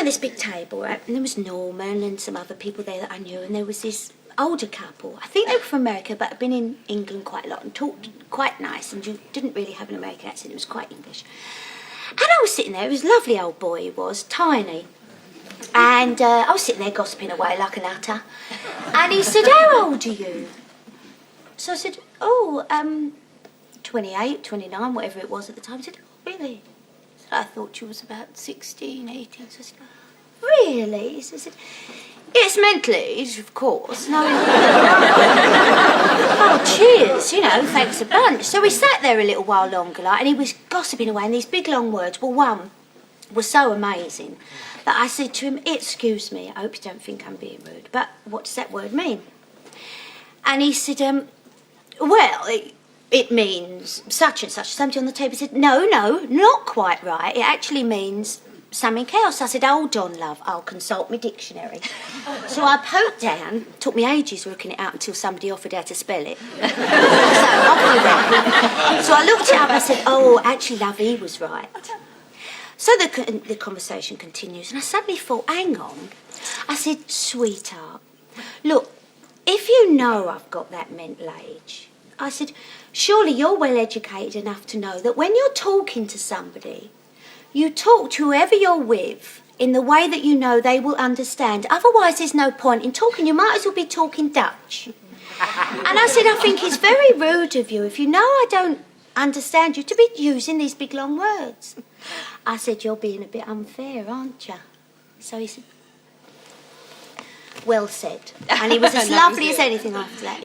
around this big table, right? And there was Norman and some other people there that I knew, and there was this older couple. I think they were from America, but had been in England quite a lot and talked quite nice, and you didn't really have an American accent. It was quite English. And I was sitting there. It was a lovely old boy. He was tiny, and I was sitting there gossiping away like an utter. And he said, "How old are you?" So I said, "Oh, 28, 29, whatever it was at the time." He said, "Oh, really?" I said, "I thought you was about 16, 18. So I said, "Really?" So I said, "Yes, mental age, of course." No, oh, cheers, you know, thanks a bunch. So we sat there a little while longer, like, and he was gossiping away, and these big long words. Well, one was so amazing that I said to him, "Excuse me, I hope you don't think I'm being rude, but what does that word mean?" And he said, "Well, it means such and such." Somebody on the table said, "No, not quite right. It actually means something else." I said, "Hold on, love, I'll consult my dictionary." So I poked down, took me ages working it out until somebody offered how to spell it. So I looked it up and I said, "Oh, actually, love, he was right." So the conversation continues, and I suddenly thought, hang on. I said, "Sweetheart, look, if you know I've got that mental age," I said, "surely you're well educated enough to know that when you're talking to somebody, you talk to whoever you're with in the way that you know they will understand. Otherwise, there's no point in talking. You might as well be talking Dutch." And I said, "I think it's very rude of you, if you know I don't understand you, to be using these big long words." I said, "You're being a bit unfair, aren't you?" So he said, "Well said." And he was as lovely as anything after that.